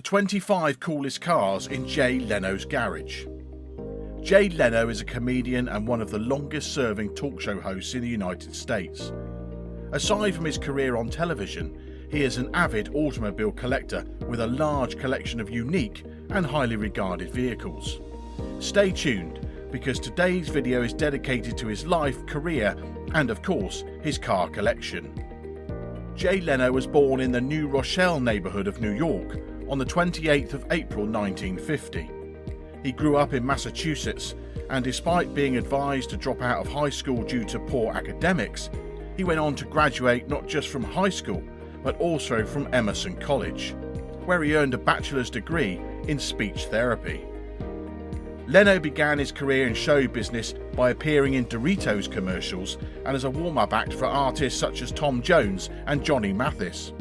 25 coolest cars in Jay Leno's garage. Jay Leno is a comedian and one of the longest serving talk show hosts in the United States. Aside from his career on television, he is an avid automobile collector with a large collection of unique and highly regarded vehicles. Stay tuned, because today's video is dedicated to his life, career and of course his car collection. Jay Leno was born in the New Rochelle neighbourhood of New York on the 28th of April 1950. He grew up in Massachusetts, and despite being advised to drop out of high school due to poor academics, he went on to graduate not just from high school but also from Emerson College, where he earned a bachelor's degree in speech therapy. Leno began his career in show business by appearing in Doritos commercials and as a warm-up act for artists such as Tom Jones and Johnny Mathis.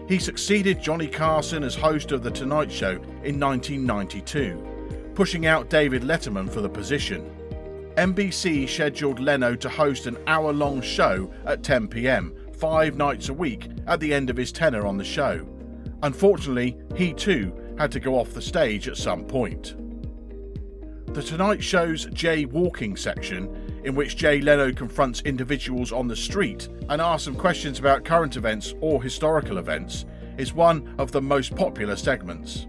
He succeeded Johnny Carson as host of The Tonight Show in 1992, pushing out David Letterman for the position. NBC scheduled Leno to host an hour-long show at 10 p.m. 5 nights a week at the end of his tenure on the show. Unfortunately, he too had to go off the stage at some point. The Tonight Show's Jay Walking section, in which Jay Leno confronts individuals on the street and asks them questions about current events or historical events, is one of the most popular segments.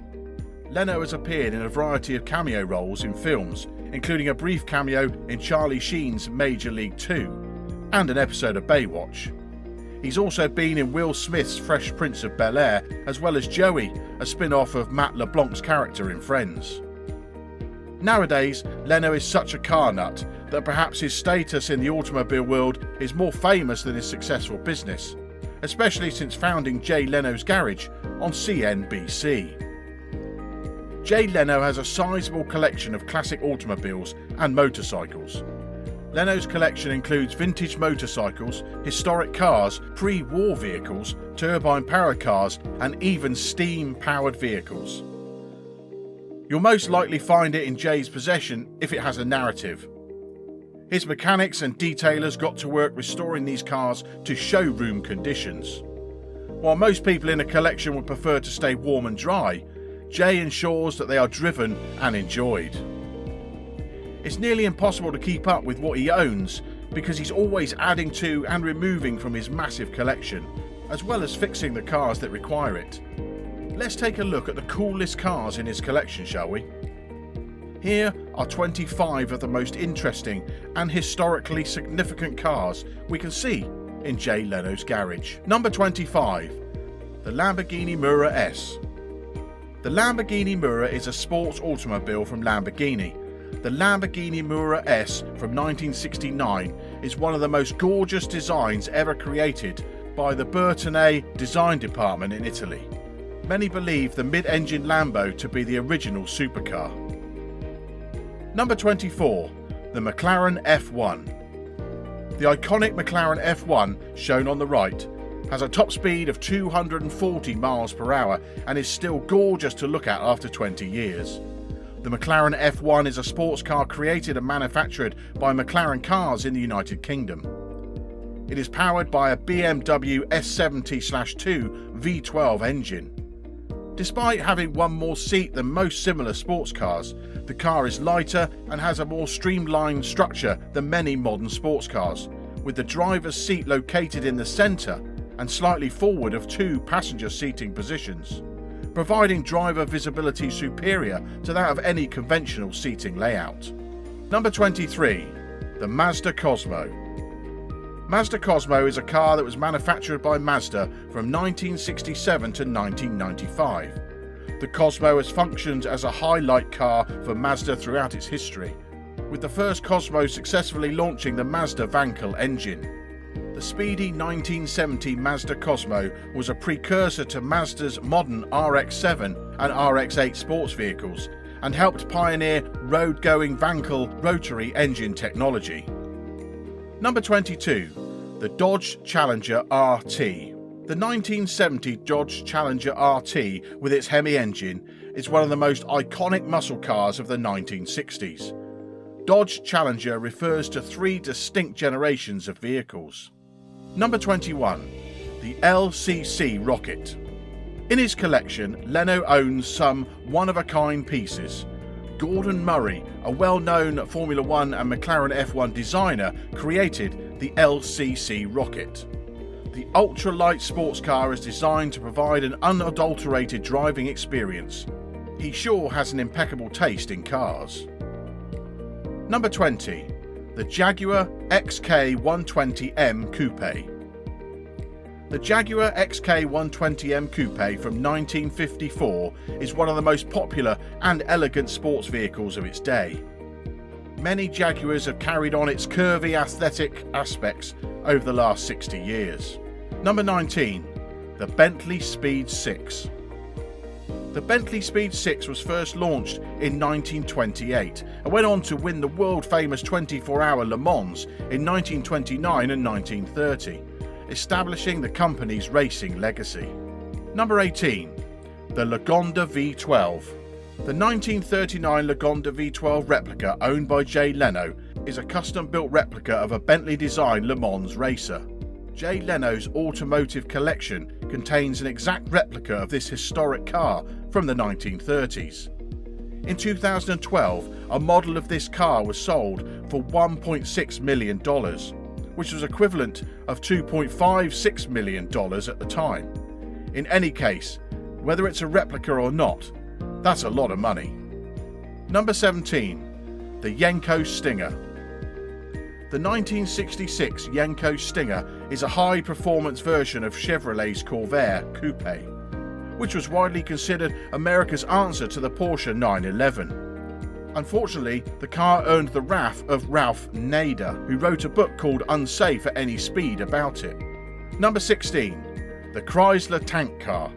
Leno has appeared in a variety of cameo roles in films, including a brief cameo in Charlie Sheen's Major League 2 and an episode of Baywatch. He's also been in Will Smith's Fresh Prince of Bel-Air, as well as Joey, a spin-off of Matt LeBlanc's character in Friends. Nowadays, Leno is such a car nut that perhaps his status in the automobile world is more famous than his successful business, especially since founding Jay Leno's Garage on CNBC. Jay Leno has a sizable collection of classic automobiles and motorcycles. Leno's collection includes vintage motorcycles, historic cars, pre-war vehicles, turbine-powered cars and even steam-powered vehicles. You'll most likely find it in Jay's possession if it has a narrative. His mechanics and detailers got to work restoring these cars to showroom conditions. While most people in a collection would prefer to stay warm and dry, Jay ensures that they are driven and enjoyed. It's nearly impossible to keep up with what he owns because he's always adding to and removing from his massive collection, as well as fixing the cars that require it. Let's take a look at the coolest cars in his collection, shall we? Here are 25 of the most interesting and historically significant cars we can see in Jay Leno's garage. Number 25. The Lamborghini Miura S. The Lamborghini Miura is a sports automobile from Lamborghini. The Lamborghini Miura S from 1969 is one of the most gorgeous designs ever created by the Bertone design department in Italy. Many believe the mid-engine Lambo to be the original supercar. Number 24. The McLaren F1. The iconic McLaren F1, shown on the right, has a top speed of 240 miles per hour and is still gorgeous to look at after 20 years. The McLaren F1 is a sports car created and manufactured by McLaren Cars in the United Kingdom. It is powered by a BMW S70/2 V12 engine. Despite having one more seat than most similar sports cars, the car is lighter and has a more streamlined structure than many modern sports cars, with the driver's seat located in the centre and slightly forward of 2 passenger seating positions, providing driver visibility superior to that of any conventional seating layout. Number 23. The Mazda Cosmo. Mazda Cosmo is a car that was manufactured by Mazda from 1967 to 1995. The Cosmo has functioned as a highlight car for Mazda throughout its history, with the first Cosmo successfully launching the Mazda Vankel engine. The speedy 1970 Mazda Cosmo was a precursor to Mazda's modern RX-7 and RX-8 sports vehicles and helped pioneer road-going Vankel rotary engine technology. Number 22. The Dodge Challenger RT. The 1970 Dodge Challenger RT with its Hemi engine is one of the most iconic muscle cars of the 1960s. Dodge Challenger refers to 3 distinct generations of vehicles. Number 21. The LCC Rocket. In his collection, Leno owns some one-of-a-kind pieces. Gordon Murray, a well-known Formula 1 and McLaren F1 designer, created the LCC Rocket. The ultra-light sports car is designed to provide an unadulterated driving experience. He sure has an impeccable taste in cars. Number 20. The Jaguar XK120M Coupe. The Jaguar XK120M Coupe from 1954 is one of the most popular and elegant sports vehicles of its day. Many Jaguars have carried on its curvy aesthetic aspects over the last 60 years. Number 19. The Bentley Speed 6. The Bentley Speed 6 was first launched in 1928 and went on to win the world-famous 24-hour Le Mans in 1929 and 1930, establishing the company's racing legacy. Number 18. The Lagonda V12. The 1939 Lagonda V12 replica owned by Jay Leno is a custom-built replica of a Bentley-designed Le Mans racer. Jay Leno's automotive collection contains an exact replica of this historic car from the 1930s. In 2012, a model of this car was sold for $1.6 million, which was equivalent of $2.56 million at the time. In any case, whether it's a replica or not, that's a lot of money. Number 17. The Yenko Stinger. The 1966 Yenko Stinger is a high-performance version of Chevrolet's Corvette Coupe, which was widely considered America's answer to the Porsche 911. Unfortunately, the car earned the wrath of Ralph Nader, who wrote a book called Unsafe at Any Speed about it. Number 16. The Chrysler Tank Car.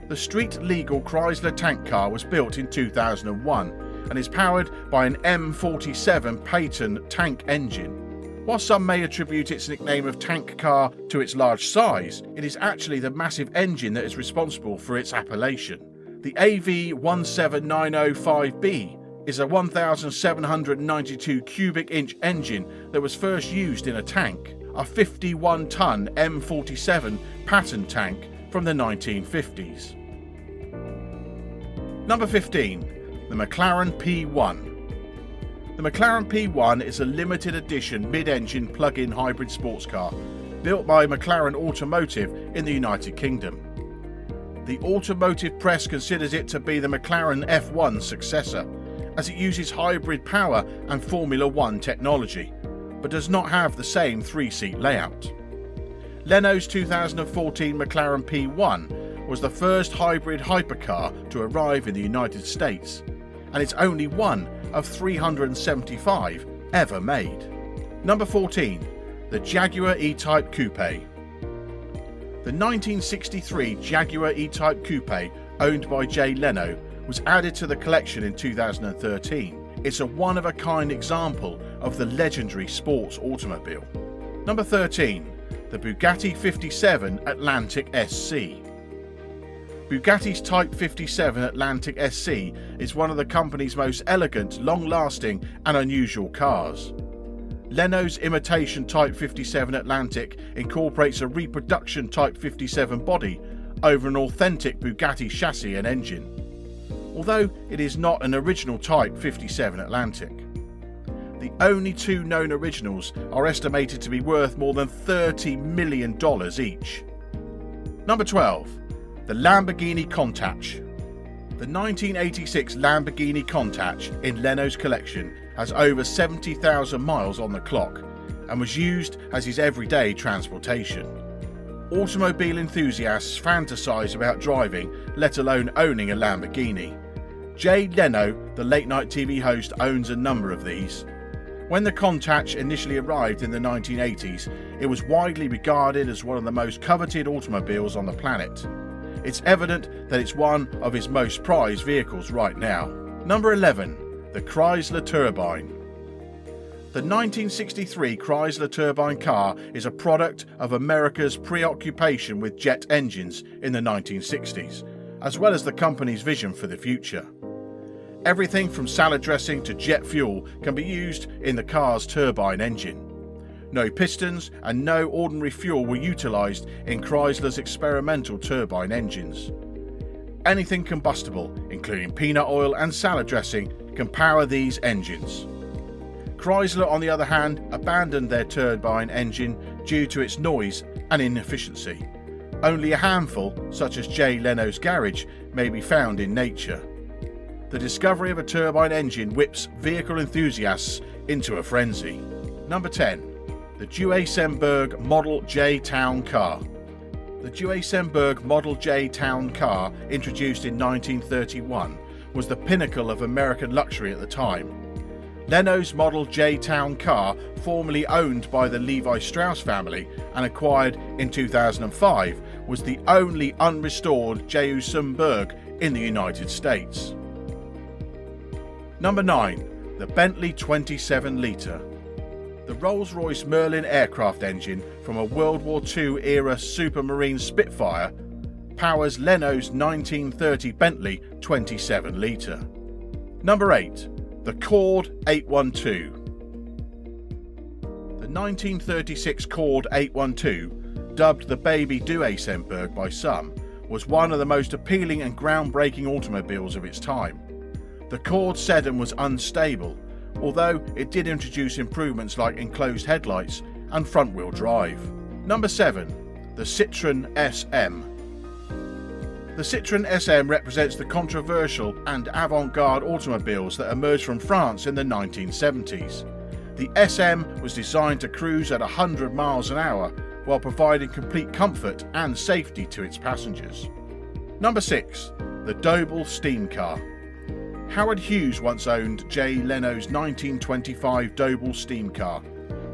The street-legal Chrysler Tank Car was built in 2001 and is powered by an M47 Peyton tank engine. While some may attribute its nickname of tank car to its large size, it is actually the massive engine that is responsible for its appellation. The AV17905B is a 1,792 cubic inch engine that was first used in a tank, a 51-ton M47 Patton tank from the 1950s. Number 15. The McLaren P1. The McLaren P1 is a limited edition mid-engine plug-in hybrid sports car built by McLaren Automotive in the United Kingdom. The automotive press considers it to be the McLaren F1 successor, as it uses hybrid power and Formula 1 technology, but does not have the same three-seat layout. Leno's 2014 McLaren P1 was the first hybrid hypercar to arrive in the United States, and it's only one of 375 ever made. Number 14. The Jaguar E-Type Coupe. The 1963 Jaguar E-Type Coupe, owned by Jay Leno, was added to the collection in 2013. It's a one-of-a-kind example of the legendary sports automobile. Number 13. The Bugatti 57 Atlantic SC. Bugatti's Type 57 Atlantic SC is one of the company's most elegant, long-lasting and unusual cars. Leno's imitation Type 57 Atlantic incorporates a reproduction Type 57 body over an authentic Bugatti chassis and engine, although it is not an original Type 57 Atlantic. The only two known originals are estimated to be worth more than $30 million each. Number 12. The Lamborghini Countach. The 1986 Lamborghini Countach in Leno's collection has over 70,000 miles on the clock and was used as his everyday transportation. Automobile enthusiasts fantasize about driving, let alone owning a Lamborghini. Jay Leno, the late-night TV host, owns a number of these. When the Countach initially arrived in the 1980s, it was widely regarded as one of the most coveted automobiles on the planet. It's evident that it's one of his most prized vehicles right now. Number 11. The Chrysler Turbine. The 1963 Chrysler Turbine car is a product of America's preoccupation with jet engines in the 1960s, as well as the company's vision for the future. Everything from salad dressing to jet fuel can be used in the car's turbine engine. No pistons and no ordinary fuel were utilised in Chrysler's experimental turbine engines. Anything combustible, including peanut oil and salad dressing, can power these engines. Chrysler, on the other hand, abandoned their turbine engine due to its noise and inefficiency. Only a handful, such as Jay Leno's garage, may be found in nature. The discovery of a turbine engine whips vehicle enthusiasts into a frenzy. Number 10. The Duesenberg Model J Town Car. The Duesenberg Model J Town Car, introduced in 1931, was the pinnacle of American luxury at the time. Leno's Model J Town Car, formerly owned by the Levi Strauss family and acquired in 2005, was the only unrestored Duesenberg in the United States. Number 9. The Bentley 27-litre. The Rolls-Royce Merlin aircraft engine from a World War II era Supermarine Spitfire powers Leno's 1930 Bentley 27-litre. Number 8. The Cord 812. The 1936 Cord 812, dubbed the Baby Duesenberg by some, was one of the most appealing and groundbreaking automobiles of its time. The Cord sedan was unstable, although it did introduce improvements like enclosed headlights and front-wheel drive. Number 7. The Citroen SM. The Citroen SM represents the controversial and avant-garde automobiles that emerged from France in the 1970s. The SM was designed to cruise at 100 miles an hour while providing complete comfort and safety to its passengers. Number 6. The Doble Steam Car. Howard Hughes once owned Jay Leno's 1925 Doble Steam Car.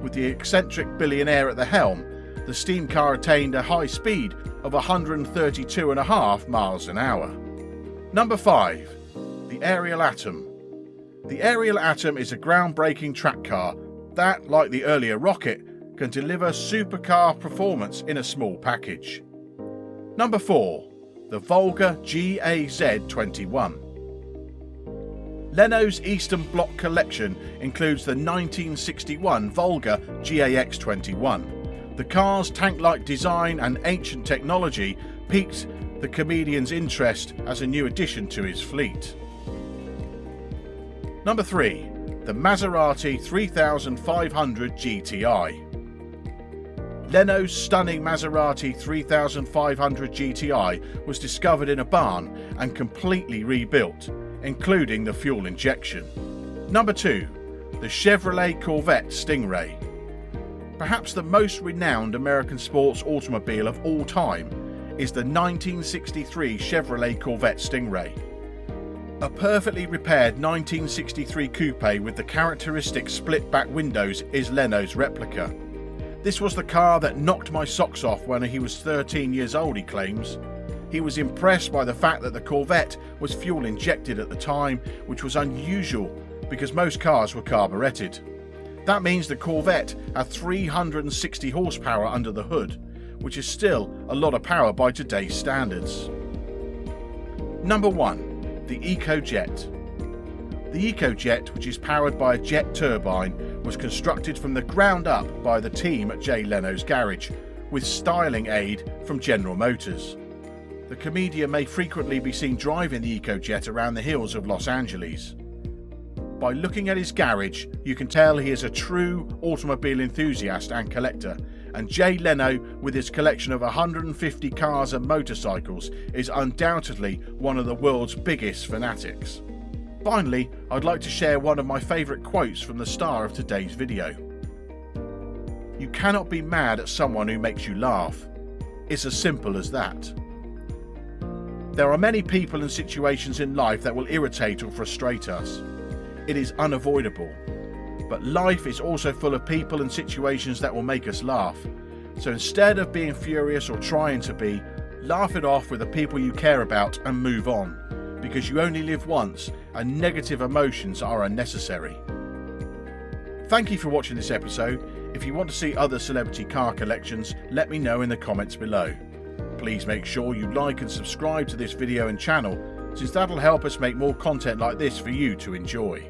With the eccentric billionaire at the helm, the steam car attained a high speed of 132.5 miles an hour. Number 5. The Ariel Atom. The Ariel Atom is a groundbreaking track car that, like the earlier Rocket, can deliver supercar performance in a small package. Number 4. The Volga GAZ-21. Leno's Eastern Bloc collection includes the 1961 Volga GAX-21. The car's tank-like design and ancient technology piqued the comedian's interest as a new addition to his fleet. Number 3. The Maserati 3500 GTI. Leno's stunning Maserati 3500 GTI was discovered in a barn and completely rebuilt, including the fuel injection. Number 2. The Chevrolet Corvette Stingray. Perhaps the most renowned American sports automobile of all time is the 1963 Chevrolet Corvette Stingray. A perfectly repaired 1963 coupe with the characteristic split-back windows is Leno's replica. This was the car that knocked my socks off when he was 13 years old, he claims. He was impressed by the fact that the Corvette was fuel injected at the time, which was unusual because most cars were carburetted. That means the Corvette had 360 horsepower under the hood, which is still a lot of power by today's standards. Number 1. The Ecojet. The Ecojet, which is powered by a jet turbine, was constructed from the ground up by the team at Jay Leno's garage, with styling aid from General Motors. The comedian may frequently be seen driving the Ecojet around the hills of Los Angeles. By looking at his garage, you can tell he is a true automobile enthusiast and collector, and Jay Leno, with his collection of 150 cars and motorcycles, is undoubtedly one of the world's biggest fanatics. Finally, I'd like to share one of my favourite quotes from the star of today's video. You cannot be mad at someone who makes you laugh. It's as simple as that. There are many people and situations in life that will irritate or frustrate us. It is unavoidable. But life is also full of people and situations that will make us laugh. So instead of being furious or trying to be, laugh it off with the people you care about and move on, because you only live once and negative emotions are unnecessary. Thank you for watching this episode. If you want to see other celebrity car collections, let me know in the comments below. Please make sure you like and subscribe to this video and channel, since that'll help us make more content like this for you to enjoy.